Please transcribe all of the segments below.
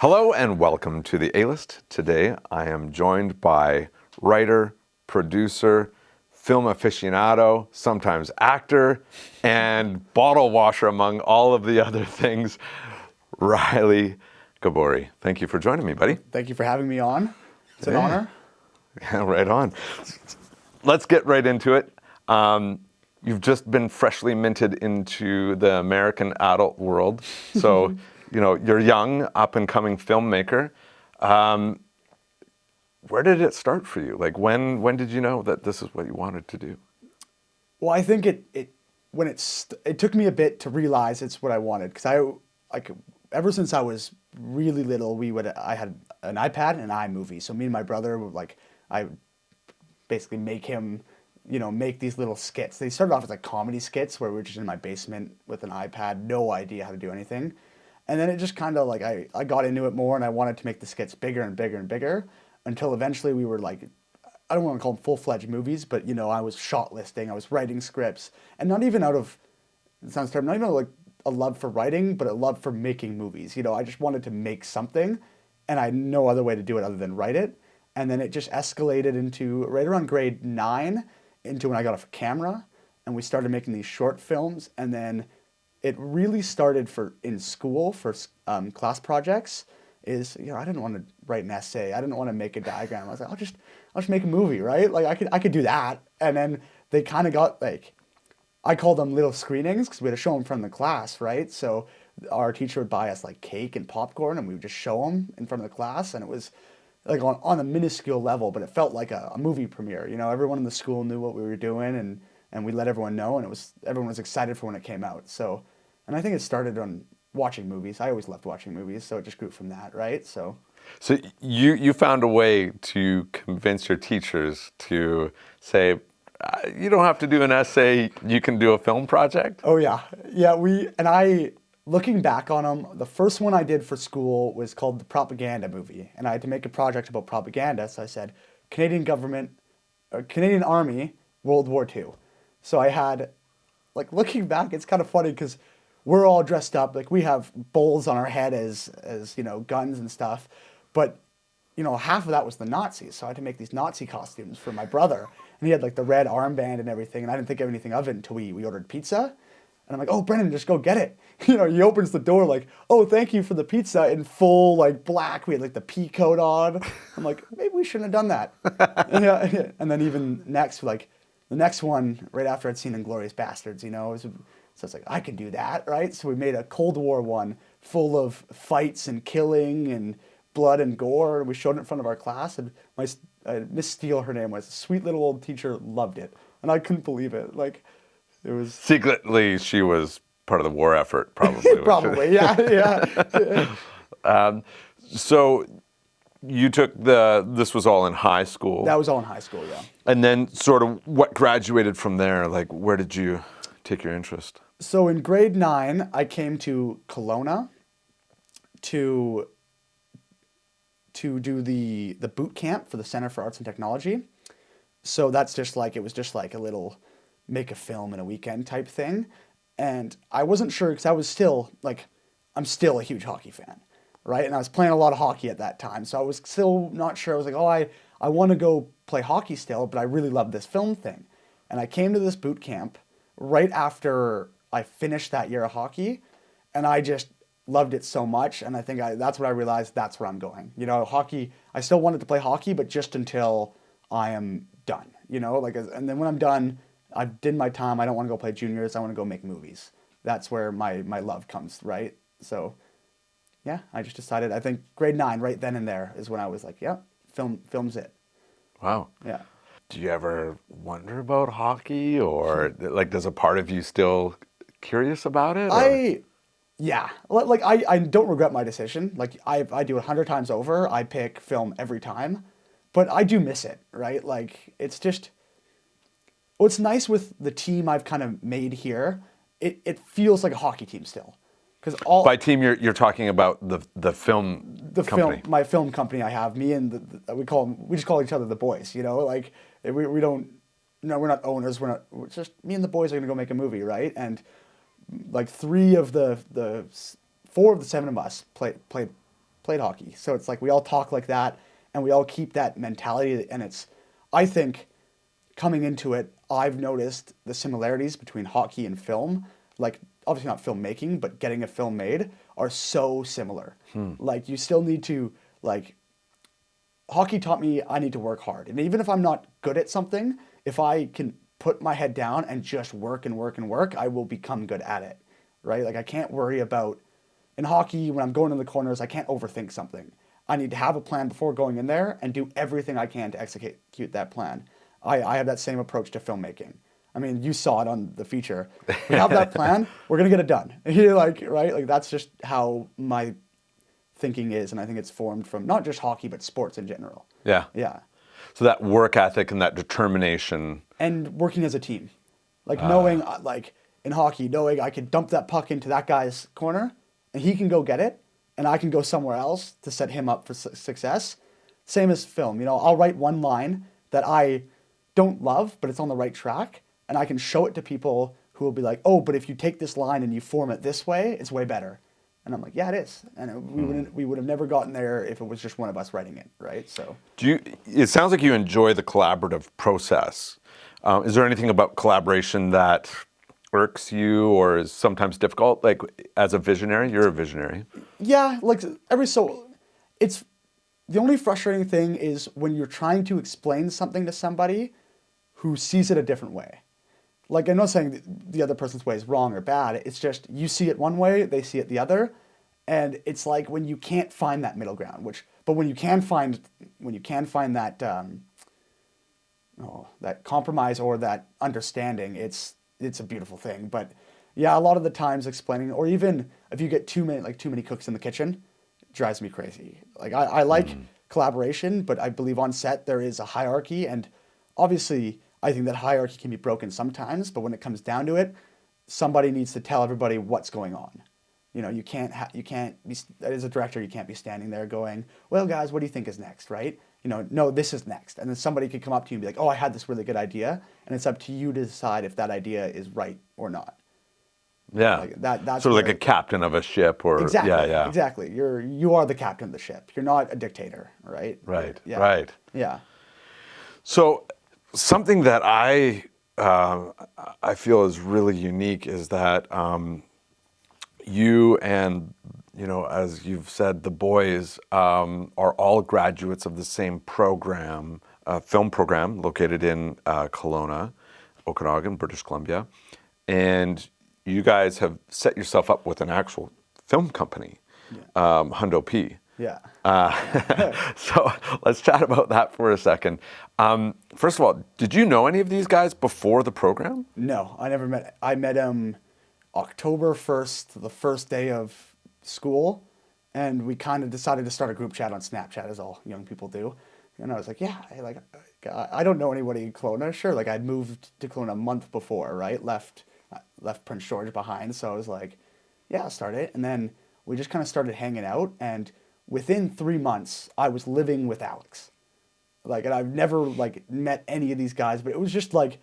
Hello and welcome to the A-List. Today I am joined by writer, producer, film aficionado, sometimes actor, and bottle washer among all of the other things, Riley Gaboury. Thank you for joining me, buddy. Thank you for having me on. It's an honor. Yeah, right on. Let's get right into it. You've just been freshly minted into the American adult world. So, you're young, up-and-coming filmmaker. Where did it start for you? Like, when did you know that this is what you wanted to do? Well, I think it took me a bit to realize it's what I wanted, because ever since I was really little, I had an iPad and an iMovie. So me and my brother I would basically make him, make these little skits. They started off as like comedy skits where we were just in my basement with an iPad, no idea how to do anything. And then it just kind of I got into it more, and I wanted to make the skits bigger and bigger and bigger until eventually we were I don't want to call them full-fledged movies, but I was shot listing, I was writing scripts, and not even out of, it sounds terrible, not even like a love for writing, but a love for making movies. I just wanted to make something, and I had no other way to do it other than write it. And then it just escalated into right around grade 9 into when I got a camera, and we started making these short films. And then it really started in school for class projects. I didn't want to write an essay. I didn't want to make a diagram. I was like, I'll just make a movie, right? Like I could do that. And then they kind of got I call them little screenings because we had to show them from the class, right? So our teacher would buy us cake and popcorn, and we would just show them in front of the class, and it was on a minuscule level, but it felt like a movie premiere. Everyone in the school knew what we were doing, and we let everyone know, and everyone was excited for when it came out. So, and I think it started on watching movies. I always loved watching movies, so it just grew from that, right? So you found a way to convince your teachers to say, you don't have to do an essay, you can do a film project? Oh yeah. Looking back on them, the first one I did for school was called the Propaganda Movie, and I had to make a project about propaganda. So I said, Canadian government, or Canadian Army, World War II. So I had, looking back, it's kind of funny because we're all dressed up, we have bowls on our head as guns and stuff, but half of that was the Nazis. So I had to make these Nazi costumes for my brother, and he had the red armband and everything, and I didn't think of anything of it until we ordered pizza. And I'm like, oh, Brendan, just go get it. He opens the door oh, thank you for the pizza in full black. We had the pea coat on. I'm like, maybe we shouldn't have done that. And then even next, the next one, right after I'd seen Inglourious Bastards, so it's I could do that, right? So we made a Cold War one full of fights and killing and blood and gore. We showed it in front of our class, and Miss Steele, her name was, a sweet little old teacher, loved it. And I couldn't believe it. It was Secretly, she was part of the war effort, probably. probably, yeah. So you took this was all in high school. That was all in high school, yeah. And then sort of what graduated from there? Where did you take your interest? So in grade 9, I came to Kelowna to do the boot camp for the Center for Arts and Technology. So that's just it was just a little make a film in a weekend type thing. And I wasn't sure because I was still I'm still a huge hockey fan, right? And I was playing a lot of hockey at that time. So I was still not sure. I was I want to go play hockey still, but I really love this film thing. And I came to this boot camp right after I finished that year of hockey, and I just loved it so much. And I think that's what I realized, that's where I'm going. Hockey, I still wanted to play hockey, but just until I am done, and then when I'm done, I did my time. I don't want to go play juniors. I want to go make movies. That's where my love comes, right? So, yeah, I just decided, I think grade 9, right then and there, is when I was yeah, film's it. Wow. Yeah. Do you ever wonder about hockey, or does a part of you still curious about it? Yeah. I don't regret my decision. I do it 100 times over. I pick film every time, but I do miss it, right? It's just, what's nice with the team I've kind of made here, it feels like a hockey team still. By team, you're talking about the film company. My film company I have, me and we just call each other the boys, we don't, we're not owners, we're just, me and the boys are gonna go make a movie, right? And 4 of the 7 of us play played hockey. So it's like we all talk like that, and we all keep that mentality. And I think, coming into it, I've noticed the similarities between hockey and film. Like, obviously not filmmaking, but getting a film made are so similar. Like, you still need to, like, hockey taught me I need to work hard. And even if I'm not good at something, if I can put my head down and just work and work and work, I will become good at it, right? Like, I can't worry about, in hockey, when I'm going in the corners, I can't overthink something. I need to have a plan before going in there and do everything I can to execute that plan. I have that same approach to filmmaking. I mean, you saw it on the feature. We have that plan, we're going to get it done. You're like, right? Like, that's just how my thinking is, and I think it's formed from not just hockey, but sports in general. Yeah. Yeah. So that work ethic and that determination. And working as a team. Like, knowing, like, in hockey, knowing I can dump that puck into that guy's corner, and he can go get it, and I can go somewhere else to set him up for success. Same as film. You know, I'll write one line that I don't love, but it's on the right track, and I can show it to people who will be like, oh, but if you take this line and you form it this way, it's way better. And I'm like, yeah, it is. And we would have never gotten there if it was just one of us writing it, right? So It sounds like you enjoy the collaborative process. Is there anything about collaboration that irks you or is sometimes difficult? Like, as a visionary, you're a visionary. yeah, like it's the only frustrating thing is when you're trying to explain something to somebody who sees it a different way. Like, I'm not saying the other person's way is wrong or bad. It's just you see it one way, they see it the other, and it's like when you can't find that middle ground. But when you can find that that compromise or that understanding, it's a beautiful thing. But yeah, a lot of the times explaining, or even if you get too many cooks in the kitchen, it drives me crazy. Like, I like collaboration, but I believe on set there is a hierarchy, and obviously I think that hierarchy can be broken sometimes, but when it comes down to it, somebody needs to tell everybody what's going on. You know, you can't be, as a director, you can't be standing there going, well, guys, what do you think is next, right? You know, no, this is next. And then somebody could come up to you and be like, oh, I had this really good idea. And it's up to you to decide if that idea is right or not. Yeah. Like that's sort of like a captain of a ship or, exactly, yeah. Exactly. You are the captain of the ship. You're not a dictator, right? Right, Yeah. right. Yeah. So something that I feel is really unique is that you and, you know, as you've said, the boys are all graduates of the same program, film program located in Kelowna, Okanagan, British Columbia. And you guys have set yourself up with an actual film company, Hundo P. Yeah. So let's chat about that for a second. First of all, did you know any of these guys before the program? No, I never met. I met him October 1st, the first day of school, and we kind of decided to start a group chat on Snapchat, as all young people do. And I was like, yeah, I don't know anybody in Kelowna. Sure, like, I'd moved to Kelowna a month before, right? Left Prince George behind, so I was like, yeah, I'll start it. And then we just kind of started hanging out, and within 3 months, I was living with Alex. Like, and I've never, like, met any of these guys, but it was just like,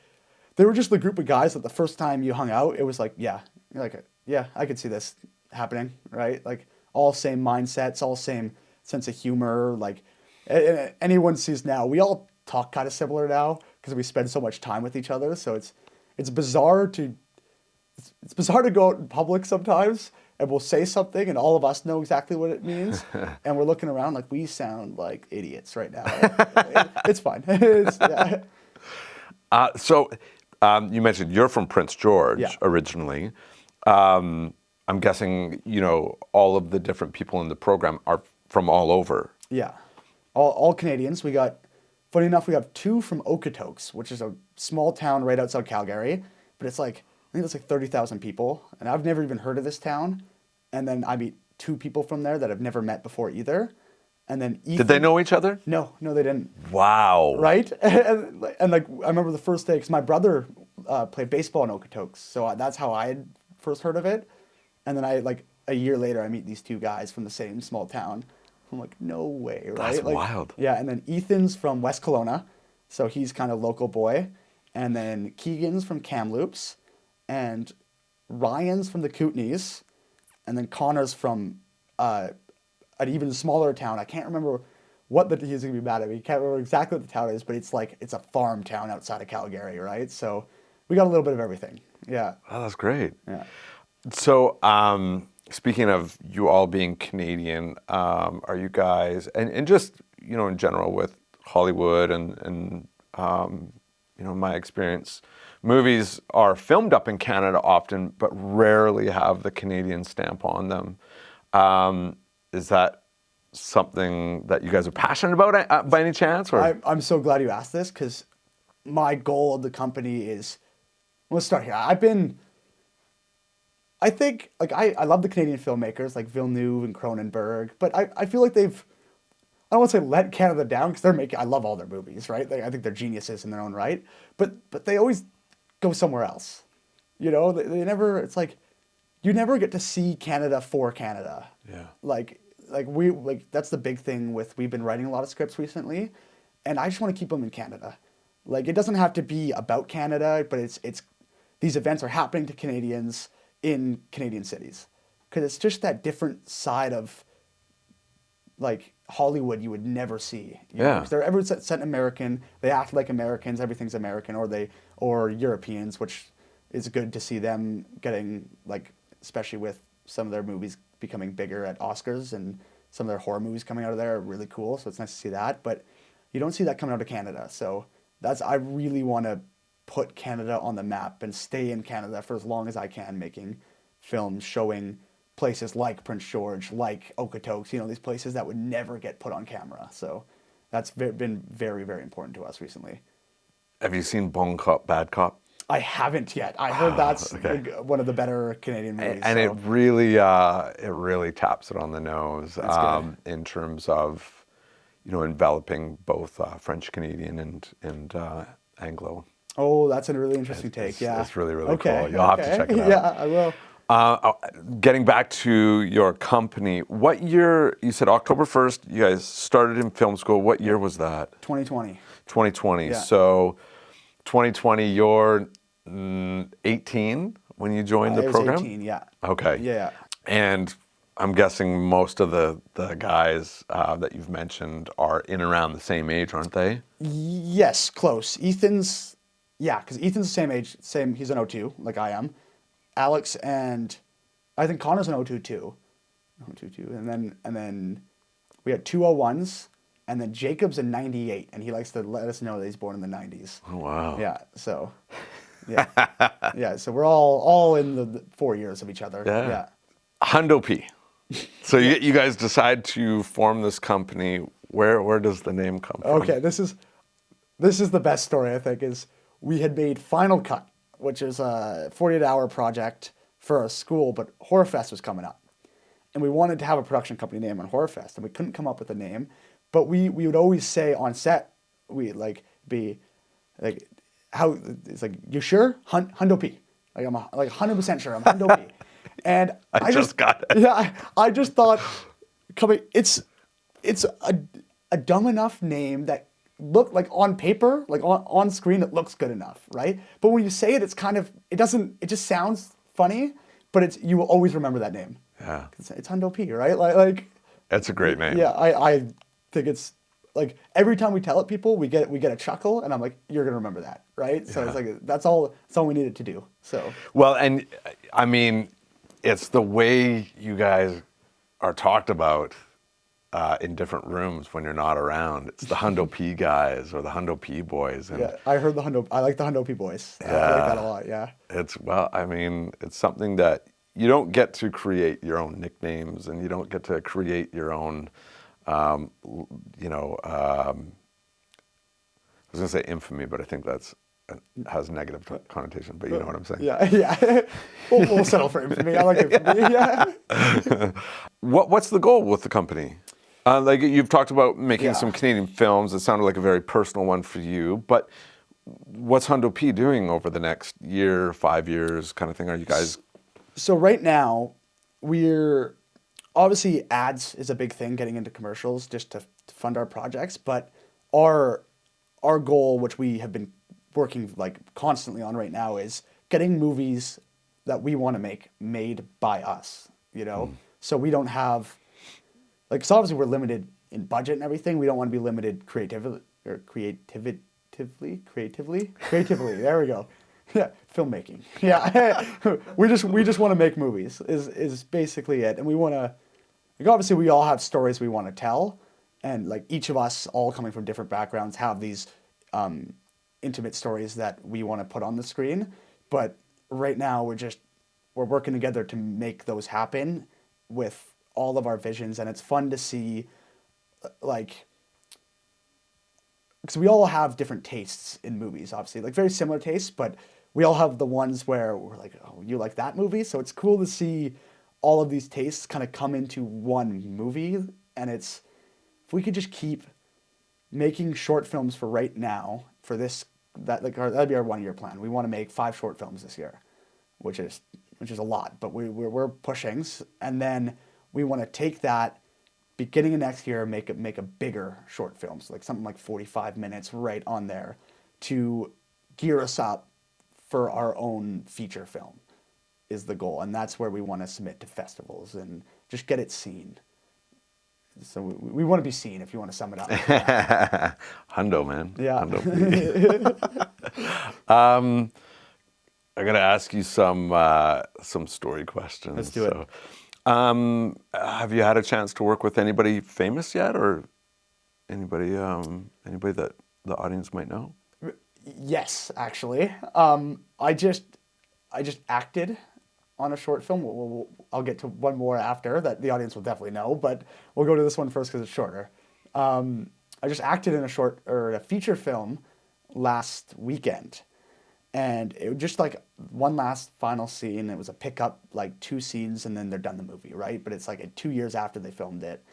they were just the group of guys that the first time you hung out, it was like, yeah, I could see this happening, right? Like, all same mindsets, all same sense of humor. Like, anyone sees now, we all talk kind of similar now because we spend so much time with each other. So it's bizarre to go out in public sometimes and we'll say something and all of us know exactly what it means. And we're looking around like we sound like idiots right now. It's fine. So you mentioned you're from Prince George originally. I'm guessing, you know, all of the different people in the program are from all over. Yeah. All Canadians. Funny enough, we have 2 from Okotoks, which is a small town right outside Calgary. But it's like, I think it's like 30,000 people. And I've never even heard of this town. And then I meet 2 people from there that I've never met before either. And then Ethan, did they know each other? No, they didn't. Wow. Right? And like, I remember the first day, because my brother played baseball in Okotoks. So that's how I had first heard of it. And then a year later, I meet these 2 guys from the same small town. I'm like, no way, right? That's like, wild. Yeah, and then Ethan's from West Kelowna, so he's kind of local boy. And then Keegan's from Kamloops, and Ryan's from the Kootenays, and then Connor's from a an even smaller town. I can't remember what he's gonna be mad at me. Can't remember exactly what the town is, but it's like it's a farm town outside of Calgary, right? So we got a little bit of everything. Yeah. Oh, that's great. Yeah. So, speaking of you all being Canadian, are you guys, and just, in general with Hollywood and my experience, movies are filmed up in Canada often, but rarely have the Canadian stamp on them. Is that something that you guys are passionate about by any chance? Or? I'm so glad you asked this because my goal of the company is, let's start here. I think, like, I love the Canadian filmmakers like Villeneuve and Cronenberg, but I feel like I don't want to say let Canada down because I love all their movies, right? I think they're geniuses in their own right, but they always go somewhere else. They never, it's like, you never get to see Canada for Canada. Yeah. Like that's the big thing we've been writing a lot of scripts recently, and I just want to keep them in Canada. Like, it doesn't have to be about Canada, but it's these events are happening to Canadians in Canadian cities, because it's just that different side of like Hollywood you would never see. Yeah. They're ever set American. They act like Americans. Everything's American, or Europeans, which is good to see them getting, like, especially with some of their movies becoming bigger at Oscars, and some of their horror movies coming out of there are really cool. So it's nice to see that. But you don't see that coming out of Canada. So I really want to put Canada on the map and stay in Canada for as long as I can, making films showing places like Prince George, like Okotoks, these places that would never get put on camera. So that's been very, very important to us recently. Have you seen Bon Cop, Bad Cop? I haven't yet. I heard that's one of the better Canadian movies. And so. it really taps it on the nose in terms of, enveloping both French Canadian and Anglo. Oh, that's a really interesting take. Yeah, it's really, really cool. You'll have to check it out. Yeah, I will. Getting back to your company, what year? You said October 1st. You guys started in film school. What year was that? 2020. 2020. Yeah. So, 2020. You're 18 when you joined the program. 18. Yeah. Okay. Yeah. And I'm guessing most of the guys that you've mentioned are in around the same age, aren't they? Yes, close. Because Ethan's the same age. He's an 02, like I am. Alex and I think Connor's an 02 too. 02 too. And then we had 2 01s, and then Jacob's a 98, and he likes to let us know that he's born in the 90s. Oh, wow. Yeah. So yeah. Yeah, so we're all in the 4 years of each other. Yeah. Hundo P. So you guys decide to form this company. Where does the name come from? Okay, this is the best story, I think, is we had made Final Cut, which is a 48-hour project for a school, but HorrorFest was coming up. And we wanted to have a production company name on HorrorFest, and we couldn't come up with a name. But we would always say on set, we'd be like, how, it's like, you sure? Hundo P. Like, I'm 100% sure I'm Hundo P. And I just got it. Yeah, I just thought, it's a dumb enough name that look like on paper, like on screen, it looks good enough, right? But when you say it, it just sounds funny, but you will always remember that name. Yeah. It's Hundo P, right? Like That's a great name. Yeah, I think it's like every time we tell it people, we get a chuckle, and I'm like, you're gonna remember that, right? So it's like that's all we needed to do. So well, and I mean, it's the way you guys are talked about in different rooms when you're not around. It's the Hundo P guys or the Hundo P boys. And yeah, I heard I like the Hundo P boys. Yeah, I like that a lot. Yeah. It's something that you don't get to create your own nicknames, and you don't get to create your own, I was going to say infamy, but I think has a negative connotation, but you know what I'm saying. Yeah. We'll settle for infamy. I like infamy. Yeah. What's the goal with the company? Like you've talked about making some Canadian films. It sounded like a very personal one for you, but what's Hundo P doing over the next year, 5 years kind of thing? Are you guys... So right now, we're obviously ads is a big thing, getting into commercials just to fund our projects. But our goal, which we have been working like constantly on right now, is getting movies that we want to make made by us. So we don't have like, so obviously we're limited in budget and everything. We don't want to be limited creatively. There we go. Yeah, filmmaking. Yeah, we just want to make movies. Is basically it, and we want to. Like, obviously, we all have stories we want to tell, and like each of us, all coming from different backgrounds, have these intimate stories that we want to put on the screen. But right now, we're working together to make those happen with all of our visions, and it's fun to see, like, because we all have different tastes in movies, obviously, like very similar tastes, but we all have the ones where we're like, oh, you like that movie? So it's cool to see all of these tastes kind of come into one movie, and if we could just keep making short films for right now, for that'd be our 1-year plan. We want to make 5 short films this year, which is a lot, but we're pushing, and then we want to take that beginning of next year, make a bigger short film, so like something like 45 minutes right on there, to gear us up for our own feature film is the goal, and that's where we want to submit to festivals and just get it seen. So we want to be seen, if you want to sum it up. Hundo, man. Yeah. Hundo. I gotta ask you some story questions. Let's do it. So, have you had a chance to work with anybody famous yet, or anybody that the audience might know? Yes, actually. I just acted on a short film. I'll get to one more after that the audience will definitely know, but we'll go to this one first because it's shorter. I just acted in a feature film last weekend, and it was just like one last final scene. It was a pickup, like 2 scenes, and then they're done the movie, right? But it's like 2 years after they filmed it.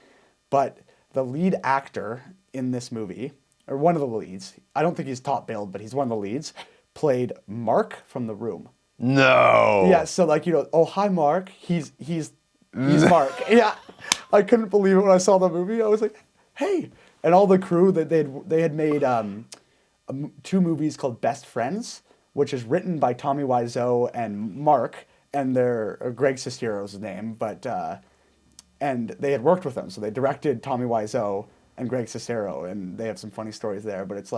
But the lead actor in this movie, or one of the leads, I don't think he's top billed, but he's one of the leads, played Mark from The Room. No. Yeah, so like, oh, hi, Mark. He's Mark. Yeah, I couldn't believe it when I saw the movie. I was like, hey. And all the crew, that they had made 2 movies called Best Friends, which is written by Tommy Wiseau and Mark, and Greg Sestero's name, but and they had worked with them, so they directed Tommy Wiseau and Greg Sestero, and they have some funny stories there. But it's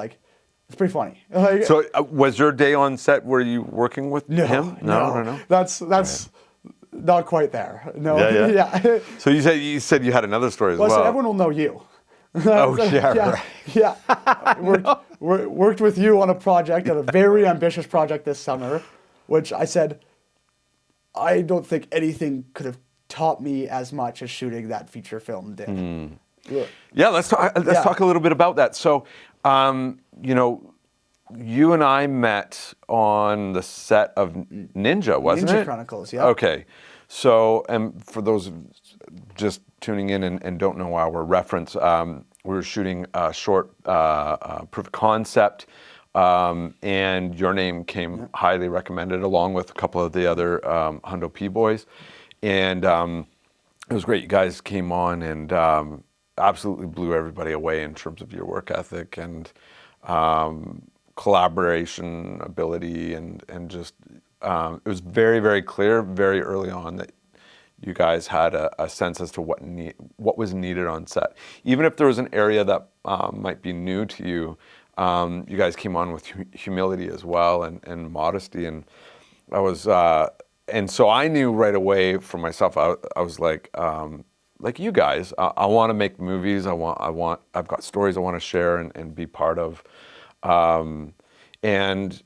pretty funny. Like, So was your day on set? Were you working with him? No. That's not quite there. No. Yeah. Yeah. So you said you had another story as well. So everyone will know you. Oh yeah. Right. Yeah. Worked with you on a project, on a very ambitious project this summer, which I said, I don't think anything could have taught me as much as shooting that feature film did. Yeah, let's talk a little bit about that. So, you and I met on the set of Ninja, wasn't it? Ninja Chronicles, yeah. Okay. So, and for those just tuning in and don't know our reference, we were shooting a short proof of concept, and your name came highly recommended along with a couple of the other Hundo P boys, and it was great. You guys came on and absolutely blew everybody away in terms of your work ethic and collaboration ability, and just it was very, very clear very early on that you guys had a sense as to what was needed on set. Even if there was an area that might be new to you, you guys came on with humility as well and modesty, and and so I knew right away for myself. I was like you guys, I want to make movies. I've got stories I want to share and be part of, and.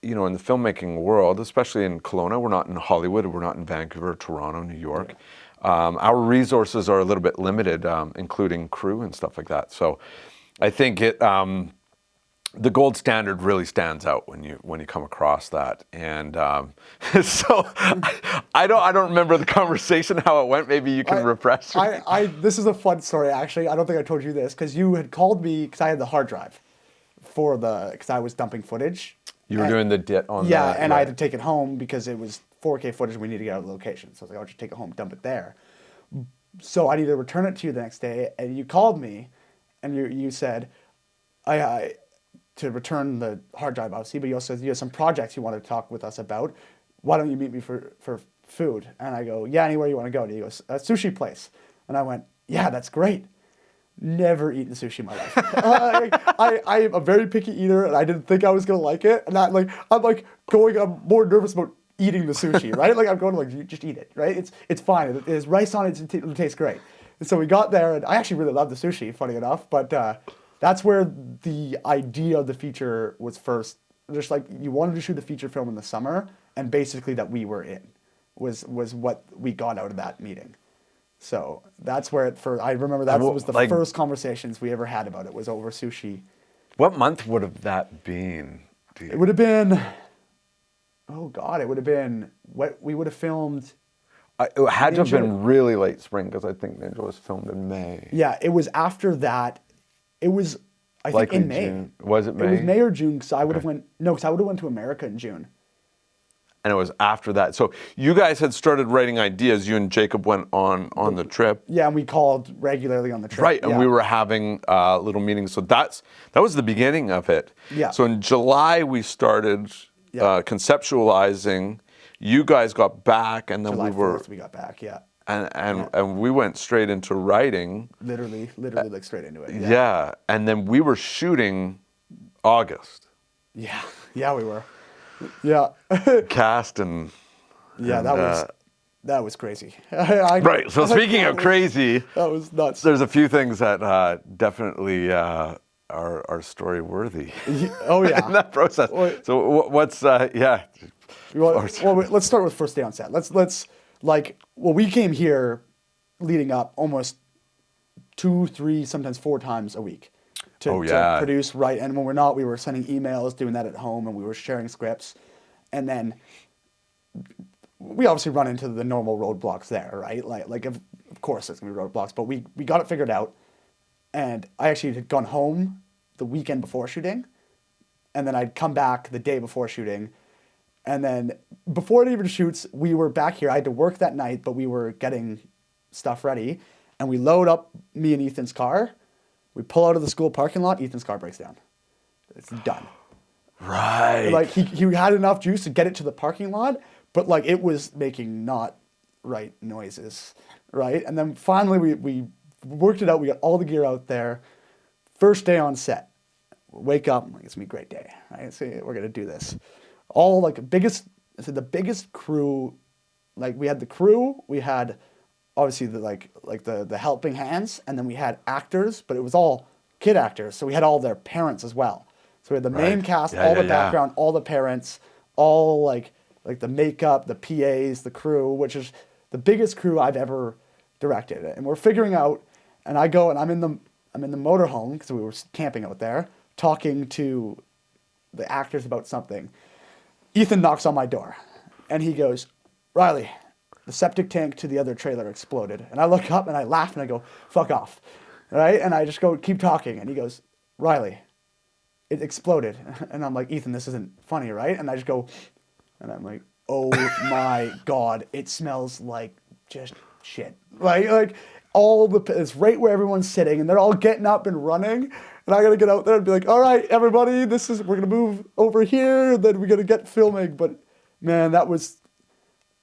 In the filmmaking world, especially in Kelowna, we're not in Hollywood, we're not in Vancouver, Toronto, New York. Our resources are a little bit limited, including crew and stuff like that. So I think the gold standard really stands out when you come across that. And so I don't remember the conversation, how it went. Maybe you can refresh me. This is a fun story, actually. I don't think I told you this, because you had called me because I had the hard drive because I was dumping footage. You were doing the DIT on yeah, that. And I had to take it home because it was 4K footage and we need to get out of the location. So I was like, I'll just take it home, dump it there. So I need to return it to you the next day. And you called me and you said, I to return the hard drive, obviously, but you also said you have some projects you want to talk with us about. Why don't you meet me for food? And I go, yeah, anywhere you want to go. And he goes, a sushi place. And I went, yeah, that's great. Never eaten sushi in my life. I am a very picky eater, and I didn't think I was gonna like it. And I'm more nervous about eating the sushi, right? Like I'm going like, you just eat it, right? It's fine. There's rice on it. It'll taste great. And so we got there, and I actually really loved the sushi, funny enough. But that's where the idea of the feature was first. Just like you wanted to shoot a feature film in the summer, and basically that we were in was what we got out of that meeting. So that's where I remember that was the first conversations we ever had about it, was over sushi. What month would have that been? It would have been, oh God, it would have been, what we would have filmed. It had to have been really late spring, because I think Ninja was filmed in May. Yeah, it was after that. It was, I think, in May. June. Was it May? It was May or June, because I would have went to America in June. And it was after that. So you guys had started writing ideas. You and Jacob went on the trip. Yeah, and we called regularly on the trip. Right, and yeah. we were having little meetings. So that was the beginning of it. Yeah. So in July we started conceptualizing. You guys got back, and then July 4th we got back. Yeah. And we went straight into writing. Literally, like straight into it. Yeah, and then we were shooting August. Yeah, we were. Yeah. Cast and that was crazy. Right. So speaking of crazy, that was nuts. There's a few things that definitely are story worthy. Oh yeah. In that process. So what's yeah? Well, let's start with first day on set. We came here leading up almost 2, 3, sometimes 4 times a week. To produce, write, and when we're not, we were sending emails, doing that at home, and we were sharing scripts, and then we obviously run into the normal roadblocks there, right? Like of course there's gonna be roadblocks, but we got it figured out, and I actually had gone home the weekend before shooting, and then I'd come back the day before shooting, and then before it even shoots, we were back here. I had to work that night, but we were getting stuff ready, and we load up me and Ethan's car. We pull out of the school parking lot, Ethan's car breaks down. It's done. Right. Like he had enough juice to get it to the parking lot, but like it was making not right noises, right? And then finally we worked it out. We got all the gear out there. First day on set. Wake up, I'm like, it's gonna be a great day. Right? So we're gonna do this. All like the biggest crew, like we had the crew, we had obviously the helping hands, and then we had actors, but it was all kid actors, so we had all their parents as well. So we had the main cast, all the background, all the parents, all like the makeup, the PAs, the crew, which is the biggest crew I've ever directed. And we're figuring out, and I go and I'm in the motorhome because we were camping out there, talking to the actors about something. Ethan knocks on my door, and he goes, "Riley, the septic tank to the other trailer exploded." And I look up and I laugh and I go, "Fuck off." Right? And I just go, keep talking. And he goes, "Riley, it exploded." And I'm like, "Ethan, this isn't funny, right?" And I just go, and I'm like, "Oh my God, it smells like just shit." Like it's right where everyone's sitting and they're all getting up and running. And I gotta get out there and be like, "All right, everybody, we're gonna move over here, then we're gonna get filming." But man, that was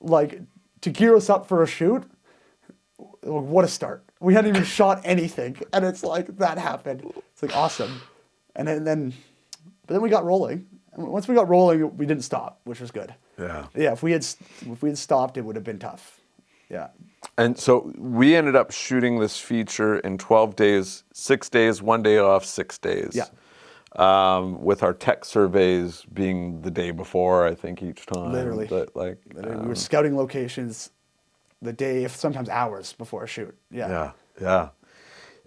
like, to gear us up for a shoot, what a start. We hadn't even shot anything, and it's like, that happened. It's like, awesome. But then we got rolling. And once we got rolling, we didn't stop, which was good. Yeah. Yeah, if we had stopped, it would have been tough. Yeah. And so we ended up shooting this feature in 12 days, 6 days, 1 day off, 6 days. Yeah. With our tech surveys being the day before, I think, each time. Literally. But we were scouting locations the day, sometimes hours before a shoot. Yeah. Yeah.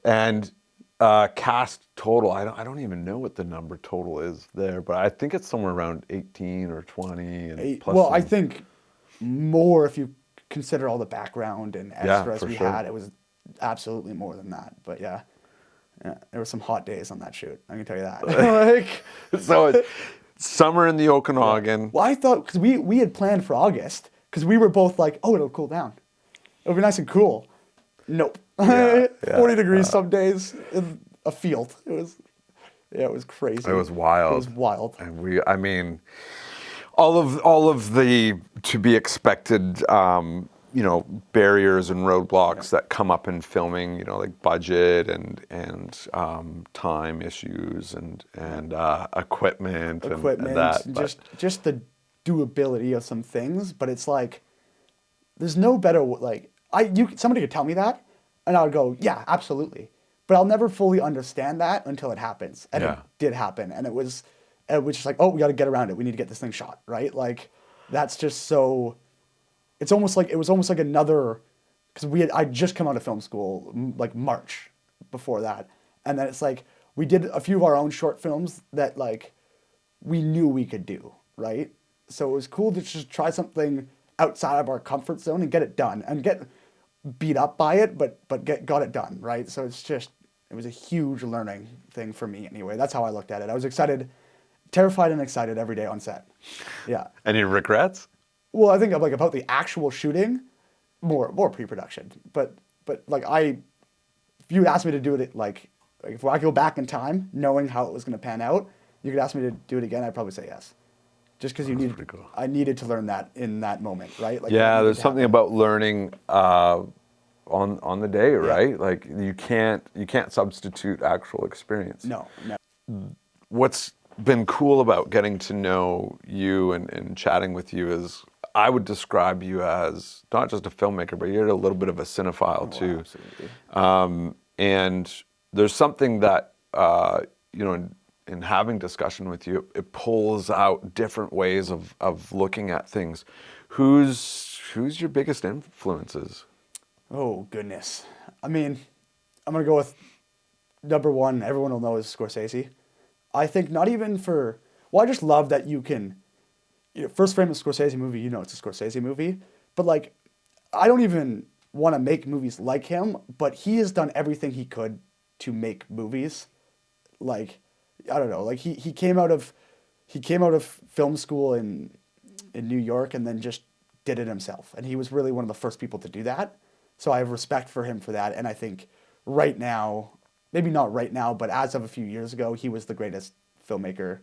And cast total, I don't even know what the number total is there, but I think it's somewhere around 18 or 20. And plus well, I think more if you consider all the background and extras we had. It was absolutely more than that. But yeah, there were some hot days on that shoot. I can tell you that. So it's summer in the Okanagan. Yeah. Well, I thought, because we had planned for August, because we were both like, "Oh, it'll cool down. It'll be nice and cool." Nope. 40 degrees some days in a field. It was crazy. It was wild. It was wild. And all of the to be expected barriers and roadblocks that come up in filming, like budget and time issues and equipment and that. And just the doability of some things. But it's like, there's no better, like, somebody could tell me that, and I would go, yeah, absolutely. But I'll never fully understand that until it happens. And it did happen. And it was just like, oh, we got to get around it. We need to get this thing shot, right? Like, that's just so, it was almost like another, because I'd just come out of film school, like March before that. And then it's like, we did a few of our own short films that, like, we knew we could do, right? So it was cool to just try something outside of our comfort zone and get it done and get beat up by it, but got it done, right? So it was a huge learning thing for me anyway. That's how I looked at it. I was excited, terrified and excited every day on set. Yeah. Any regrets? Well, I think about the actual shooting, more pre-production. But like if you asked me to do it, like if I go back in time, knowing how it was going to pan out, you could ask me to do it again, I'd probably say yes. Just because cool. I needed to learn that in that moment, right? Like, yeah, there's something about learning on the day, right? Yeah. Like you can't substitute actual experience. No. What's been cool about getting to know you and chatting with you is I would describe you as not just a filmmaker, but you're a little bit of a cinephile too. Absolutely. And there's something that in having discussion with you, it pulls out different ways of looking at things. Who's your biggest influences? Oh, goodness. I mean, I'm going to go with number one, everyone will know, is Scorsese. I think not even for, I just love that you can, first frame a Scorsese movie, it's a Scorsese movie. But like, I don't even want to make movies like him, but he has done everything he could to make movies. Like, I don't know, like he came out of film school in New York and then just did it himself. And he was really one of the first people to do that. So I have respect for him for that. And I think right now, maybe not right now, but as of a few years ago, he was the greatest filmmaker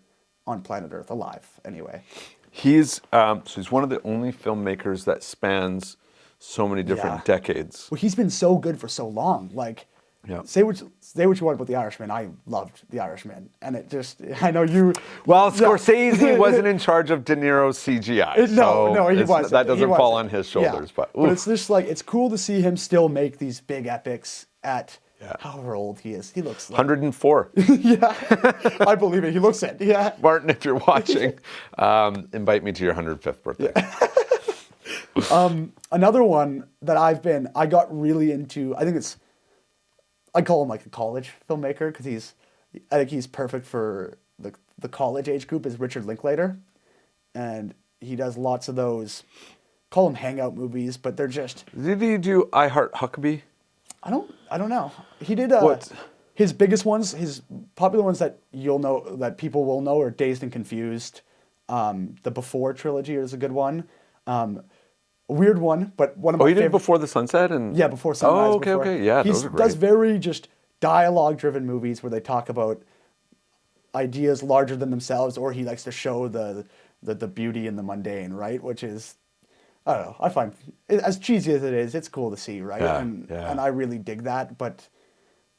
on planet Earth alive anyway. He's one of the only filmmakers that spans so many different decades. Well, he's been so good for so long. Like, say what you want about The Irishman. I loved The Irishman, and it just, I know you. Well, Scorsese wasn't in charge of De Niro's CGI. No, he wasn't. That doesn't fall on his shoulders. Yeah. But it's just like, it's cool to see him still make these big epics at however old he is. He looks like 104. Yeah, I believe it. He looks it. Yeah. Martin, if you're watching, invite me to your 105th birthday. Yeah. Another one that I got really into, I call him like a college filmmaker because I think he's perfect for the college age group, is Richard Linklater. And he does lots of those, call them hangout movies, but they're just... Did he do I Heart Huckabee? I don't know. He did his biggest ones, his popular ones that you'll know, that people will know, are Dazed and Confused. The Before trilogy is a good one. A weird one, but one of my favorite. Oh, he did Before the Sunset? Yeah, Before Sunrise. Oh, okay. Yeah, those are great. He does very just dialogue-driven movies where they talk about ideas larger than themselves, or he likes to show the beauty in the mundane, right? Which is, I don't know, I find, as cheesy as it is, it's cool to see, right? And I really dig that, but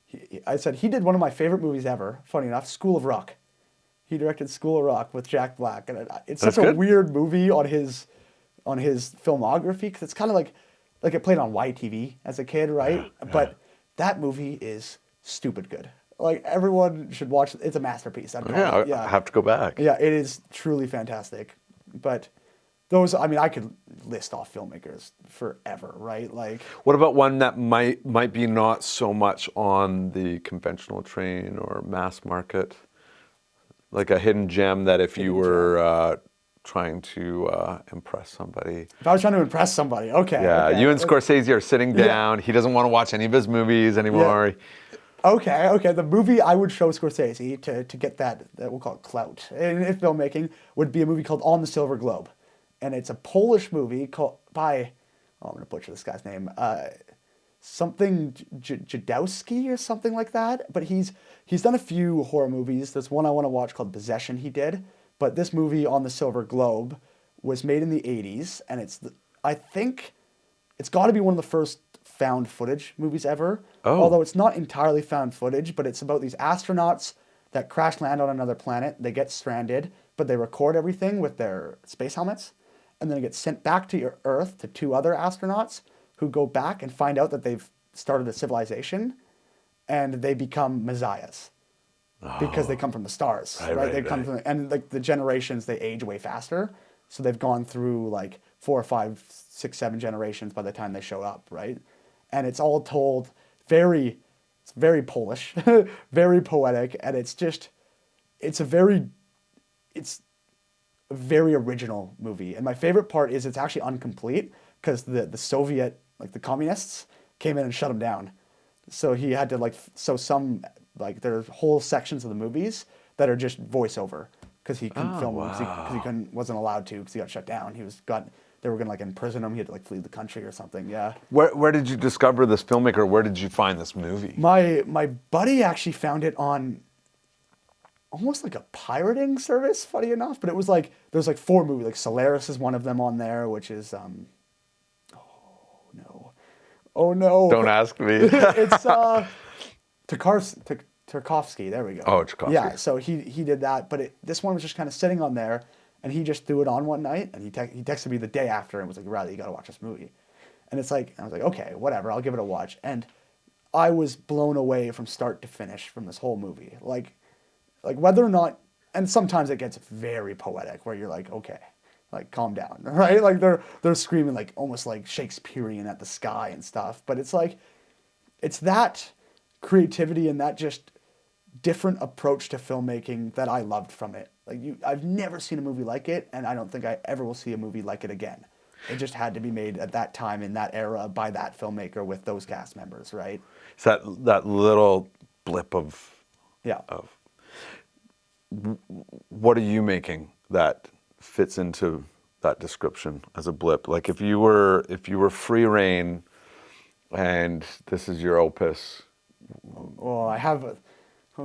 he did one of my favorite movies ever, funny enough, School of Rock. He directed School of Rock with Jack Black, and it's such a weird movie on his filmography, because it's kind of like it played on YTV as a kid, right? Yeah. But that movie is stupid good. Like, everyone should watch it. It's a masterpiece. I have to go back. Yeah, it is truly fantastic. But those, I mean, I could list off filmmakers forever, right? Like, what about one that might be not so much on the conventional train or mass market, like a hidden gem that if you were trying to impress somebody. If I was trying to impress somebody, okay. Yeah, okay. You and Scorsese are sitting down. Yeah. He doesn't want to watch any of his movies anymore. Yeah. Okay. The movie I would show Scorsese to get that we'll call it clout in filmmaking would be a movie called On the Silver Globe. And it's a Polish movie by, I'm going to butcher this guy's name, something Jadowski or something like that. But he's done a few horror movies. There's one I want to watch called Possession he did. But this movie, On the Silver Globe, was made in the 80s, and it's it's got to be one of the first found footage movies ever. Oh. Although it's not entirely found footage, but it's about these astronauts that crash land on another planet. They get stranded, but they record everything with their space helmets, and then it gets sent back to Earth to two other astronauts who go back and find out that they've started a civilization, and they become messiahs because they come from the stars, right? They come from, and like the generations, they age way faster, so they've gone through like 4 or 5, 6, 7 generations by the time they show up, right? And it's all told it's very Polish, very poetic, and it's a very original movie. And my favorite part is it's actually incomplete because the Soviet, like the communists, came in and shut him down. So he had to there's whole sections of the movies that are just voiceover because he couldn't film them because he wasn't allowed to because he got shut down. They were gonna imprison him. He had to flee the country or something. Yeah. Where did you discover this filmmaker? Where did you find this movie? My buddy actually found it on almost like a pirating service, funny enough. But it was there's 4 movies. Like Solaris is one of them on there, which is oh no. Don't ask me. It's Tarkovsky. There we go. Oh, Tarkovsky. Yeah. So he did that, but this one was just kind of sitting on there. And he just threw it on one night, and he texted me the day after and was like, Riley, you got to watch this movie. And I was like, okay, whatever, I'll give it a watch. And I was blown away from start to finish from this whole movie. Like whether or not, and sometimes it gets very poetic where you're like, okay, calm down, right? Like they're screaming almost like Shakespearean at the sky and stuff. But it's that creativity and that just different approach to filmmaking that I loved from it. I've never seen a movie like it, and I don't think I ever will see a movie like it again. It just had to be made at that time in that era by that filmmaker with those cast members, right? It's that little blip of what are you making that fits into that description as a blip? Like if you were free reign, and this is your opus. Well, I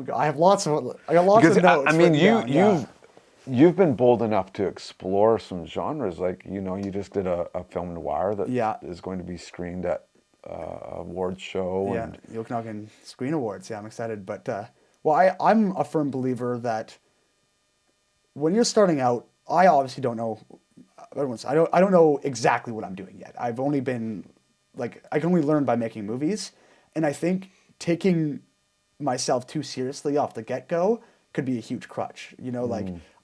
got lots of notes. I mean, you've been bold enough to explore some genres. You just did a film noir that is going to be screened at awards show. Yeah, the Okanagan Screen Awards. Yeah, I'm excited. But I'm a firm believer that when you're starting out, I obviously don't know. I don't know exactly what I'm doing yet. I've only been I can only learn by making movies, and I think taking myself too seriously off the get-go could be a huge crutch.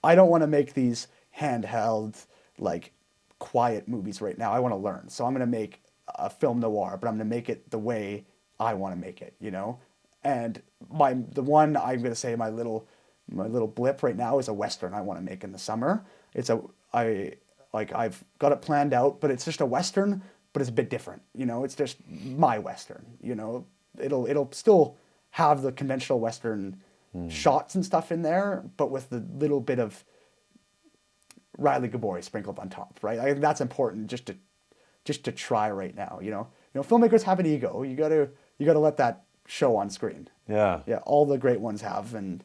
I don't want to make these handheld, quiet movies right now. I want to learn. So I'm going to make a film noir, but I'm going to make it the way I want to make it, And the one I'm going to say my little blip right now is a Western I want to make in the summer. I've got it planned out, but it's just a Western, but it's a bit different. It's just my Western, it'll still have the conventional Western shots and stuff in there, but with the little bit of Riley Gaboury sprinkled on top, right? I think that's important just to try right now. Filmmakers have an ego. You gotta let that show on screen. Yeah. Yeah. All the great ones have, and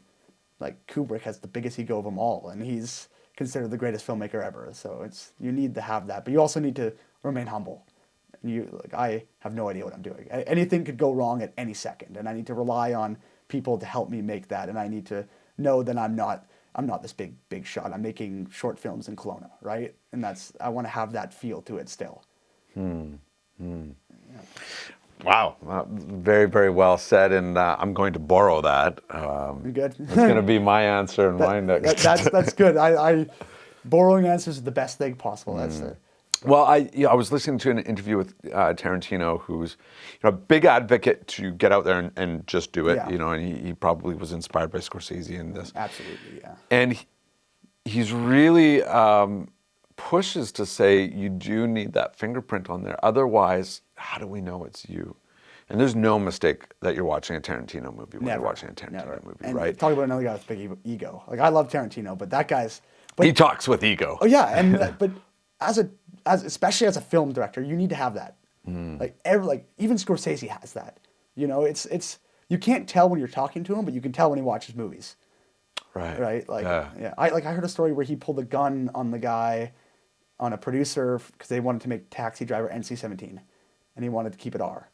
Kubrick has the biggest ego of them all, and he's considered the greatest filmmaker ever. So you need to have that, but you also need to remain humble. I have no idea what I'm doing. Anything could go wrong at any second, and I need to rely on people to help me make that. And I need to know that I'm not this big shot. I'm making short films in Kelowna, right? And I want to have that feel to it still. Yeah. Wow, very, very well said, and I'm going to borrow that. Good. It's going to be my answer and mine next. That's good. Borrowing answers is the best thing possible. That's it. Well, I was listening to an interview with Tarantino, who's a big advocate to get out there and just do it. Yeah. And he probably was inspired by Scorsese in this. Absolutely, yeah. And he's really pushes to say you do need that fingerprint on there. Otherwise, how do we know it's you? And there's no mistake that you're watching a Tarantino movie when you're watching a Tarantino movie, and right? Talk about another guy with big ego. I love Tarantino, but that guy's. He talks with ego. Oh yeah, and but especially as a film director, you need to have that. Even Scorsese has that. It's you can't tell when you're talking to him, but you can tell when he watches movies. Right. Right. I heard a story where he pulled a gun on the guy on a producer because they wanted to make Taxi Driver NC-17, and he wanted to keep it R,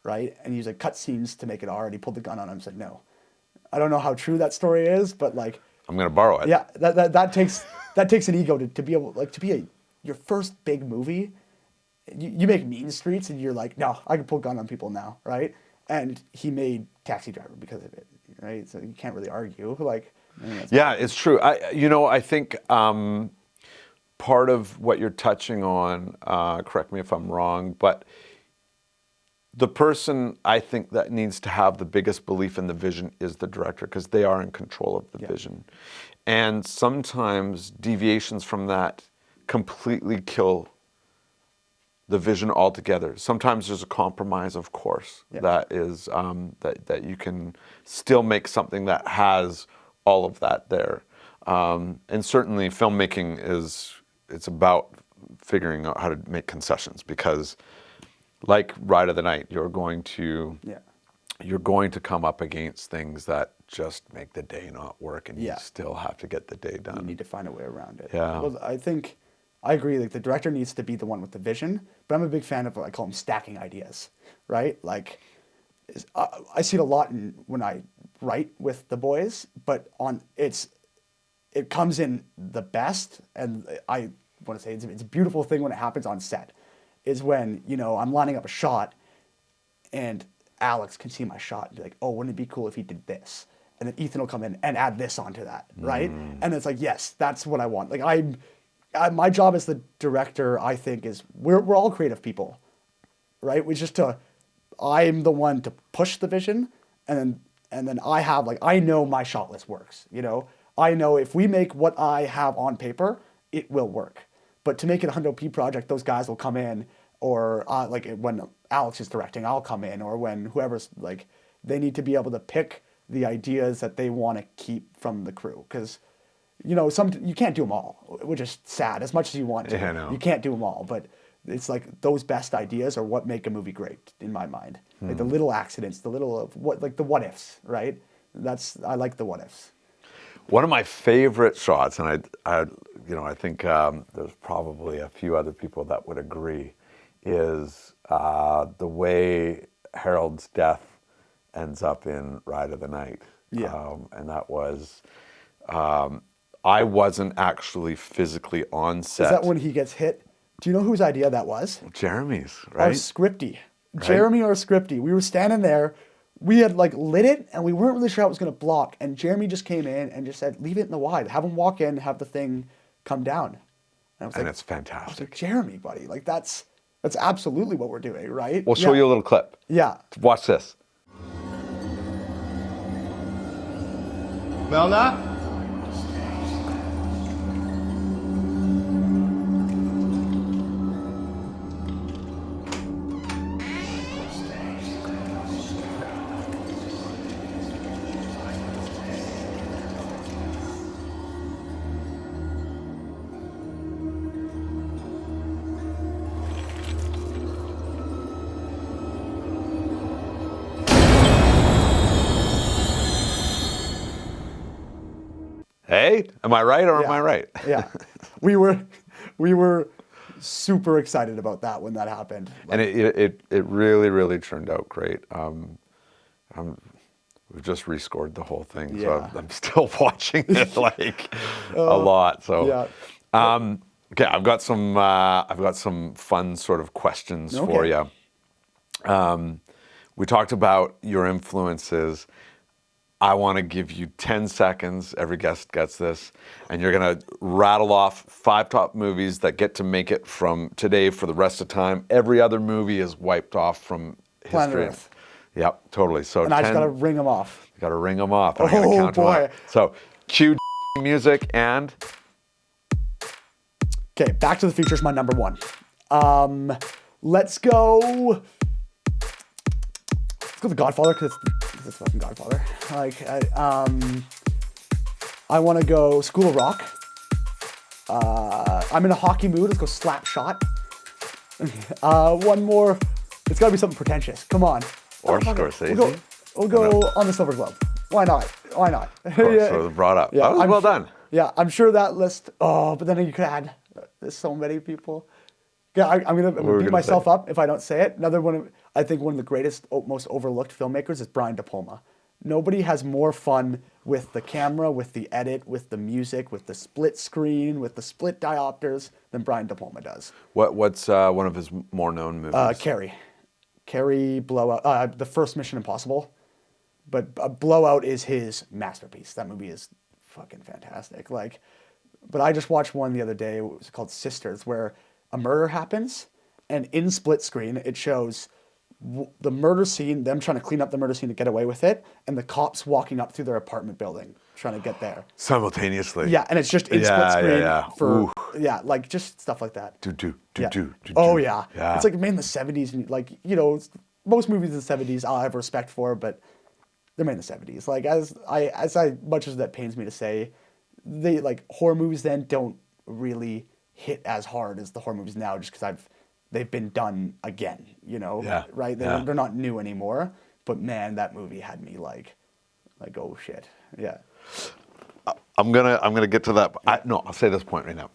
right? And he used like cut scenes to make it R, and he pulled the gun on him and said no. I don't know how true that story is, but like I'm gonna borrow it. yeah, that takes an ego to be able like to be your first big movie. You make Mean Streets and you're like, no, I can pull a gun on people now, right? And he made Taxi Driver because of it, right? So you can't really argue. Like, yeah, it's true. I think part of what you're touching on, correct me if I'm wrong, but the person I think that needs to have the biggest belief in the vision is the director, because they are in control of the vision. And sometimes deviations from that completely kill the vision altogether. Sometimes there's a compromise, of course, that is that you can still make something that has all of that there. And certainly filmmaking it's about figuring out how to make concessions, because like Ride of the Night, you're going to come up against things that just make the day not work, and you still have to get the day done. You need to find a way around it. Yeah. Well, I agree. Like the director needs to be the one with the vision, but I'm a big fan of what I call them stacking ideas, right? Like, I see it a lot when I write with the boys, but it comes in the best, and I want to say it's a beautiful thing when it happens on set, is when I'm lining up a shot, and Alex can see my shot and be like, oh, wouldn't it be cool if he did this? And then Ethan will come in and add this onto that, right? And it's like, yes, that's what I want. Like my job as the director, I think, is we're all creative people, right? I'm the one to push the vision, and then I know my shot list works. I know if we make what I have on paper, it will work. But to make it a 100p project, those guys will come in, or like when Alex is directing, I'll come in, or when whoever's like, they need to be able to pick the ideas that they want to keep from the crew, because you can't do them all, which is sad. As much as you want to, I know. You can't do them all. But it's like those best ideas are what make a movie great, in my mind. Like the little accidents, the little of the what ifs, right? I like the what ifs. One of my favorite shots, and I think there's probably a few other people that would agree, is the way Harold's death ends up in Ride of the Night. Yeah. And that was, I wasn't actually physically on set. Is that when he gets hit? Do you know whose idea that was? Jeremy's, Our right? scripty. Right. Jeremy or scripty. We were standing there. We had like lit it, and we weren't really sure how it was going to block. And Jeremy just came in and just said, leave it in the wide. Have him walk in, have the thing come down. And It's fantastic. I was like, Jeremy, buddy, like that's absolutely what we're doing, right? We'll show you a little clip. Yeah. Watch this. Melna? Hey, am I right or am I right? Yeah. We were super excited about that when that happened. And it really, really turned out great. We've just rescored the whole thing, so I'm still watching it like a lot. So, yeah. Okay, I've got some fun sort of questions for you. We talked about your influences. I want to give you 10 seconds. Every guest gets this, and you're gonna rattle off 5 top movies that get to make it from today for the rest of time. Every other movie is wiped off from Planet history. Earth. Yep, totally. So And I just got to ring them off. got to ring them off. And I'm gonna count them boy. up. So cue music and. Okay, Back to the Future is my number 1. Let's go. Let's go The Godfather, because it's fucking Godfather. Like, I want to go School of Rock. I'm in a hockey mood. Let's go Slap Shot. One more. It's got to be something pretentious. Come on. Or Scorsese. We'll go On the Silver Glove. Why not? Why not? Of course, so it was brought up. Yeah, That was well done. Yeah, I'm sure that list. Oh, but then you could add There's so many people. Yeah, I'm gonna were beat gonna myself say? up if I don't say it. Another one, I think one of the greatest, most overlooked filmmakers is Brian De Palma. Nobody has more fun with the camera, with the edit, with the music, with the split screen, with the split diopters than Brian De Palma does. What's one of his more known movies? Carrie, Blowout, the first Mission Impossible. But Blowout is his masterpiece. That movie is fucking fantastic. Like, but I just watched one the other day. It was called Sisters, where a murder happens, and in split screen it shows the murder scene, them trying to clean up the murder scene to get away with it, and the cops walking up through their apartment building trying to get there. Simultaneously. Yeah, and it's just in split screen yeah. for Ooh. like just stuff like that. Do. Oh yeah. Yeah. It's like made in the 70s, and like most movies in the 70s I'll have respect for, but they're made in the 70s. Like as much as that pains me to say, they like horror movies then don't really hit as hard as the horror movies now, just because they've been done again. Yeah. Right? Yeah. They're not new anymore. But man, that movie had me like oh shit. Yeah. I'm gonna get to that. I'll say this point right now.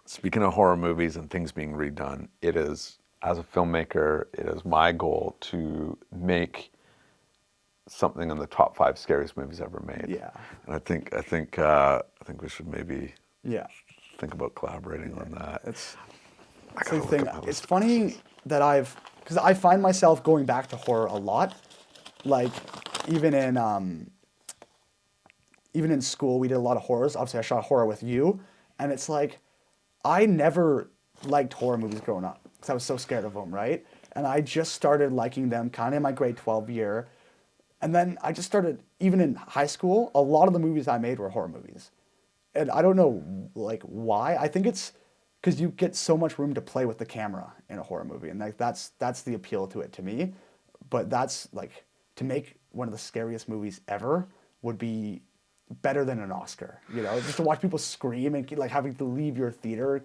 Speaking of horror movies and things being redone, it is, as a filmmaker, it is my goal to make something in the top 5 scariest movies ever made. Yeah. And I think we should maybe think about collaborating on that. It's gotta the look thing. at my It's list. funny that because I find myself going back to horror a lot. Like even in school, we did a lot of horrors. Obviously, I shot horror with you, and it's like I never liked horror movies growing up because I was so scared of them, right? And I just started liking them kind of in my grade 12 year. And then I just started, even in high school, a lot of the movies I made were horror movies. And I don't know like why. I think it's because you get so much room to play with the camera in a horror movie. And like that's the appeal to it to me. But that's like, to make one of the scariest movies ever would be better than an Oscar. Just to watch people scream and like having to leave your theater.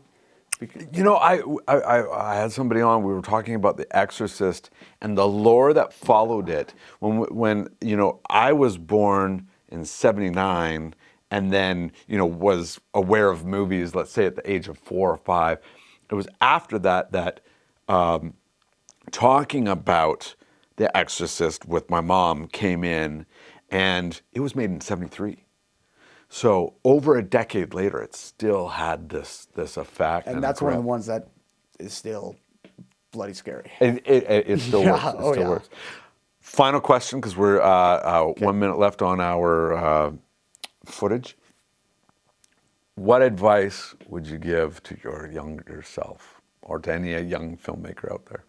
I had somebody on. We were talking about The Exorcist and the lore that followed it. When I was born in '79, and then was aware of movies. Let's say at the age of 4 or 5. It was after that talking about The Exorcist with my mom came in, and it was made in '73. So over a decade later, it still had this effect. And that's one of the ones that is still bloody scary. It still works. It Oh, still yeah. works. Final question, because we're 1 minute left on our footage. What advice would you give to your younger self, or to any young filmmaker out there?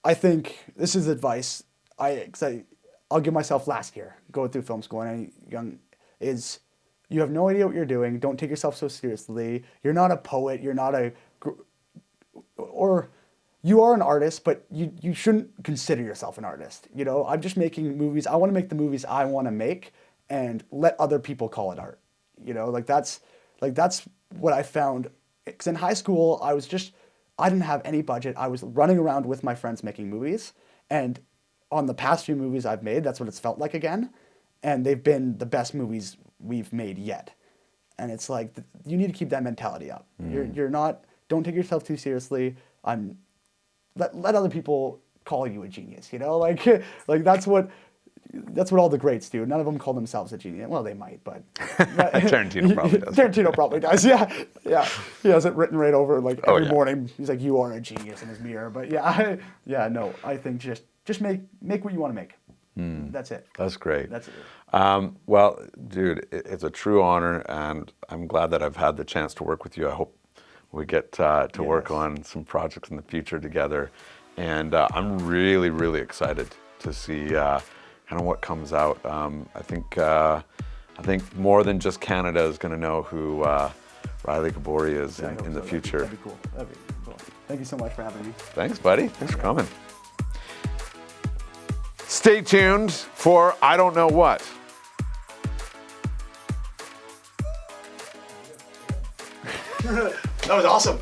I think this is advice I'll give myself last year going through film school, and any young is, you have no idea what you're doing. Don't take yourself so seriously. You're not a poet. You're not or you are an artist, but you shouldn't consider yourself an artist. I'm just making movies. I want to make the movies I want to make, and let other people call it art. That's what I found. Because in high school, I didn't have any budget. I was running around with my friends making movies, and on the past few movies I've made, that's what it's felt like again. And they've been the best movies we've made yet. And it's like, you need to keep that mentality up. You're not, don't take yourself too seriously. Let other people call you a genius, like that's what all the greats do. None of them call themselves a genius. Well, they might, but Tarantino probably does. Tarantino probably does. Yeah. He has it written right over every yeah. morning. He's like, "You are a genius" in his mirror. But no. I think just make what you want to make. That's it. That's great. That's it. Well, dude, it's a true honor, and I'm glad that I've had the chance to work with you. I hope we get to work on some projects in the future together, and I'm really, really excited to see kind of what comes out. I think more than just Canada is going to know who Riley Gaboury is in the future. That'd be cool. Thank you so much for having me. Thanks, buddy. Thanks for coming. Stay tuned for I Don't Know What. That was awesome.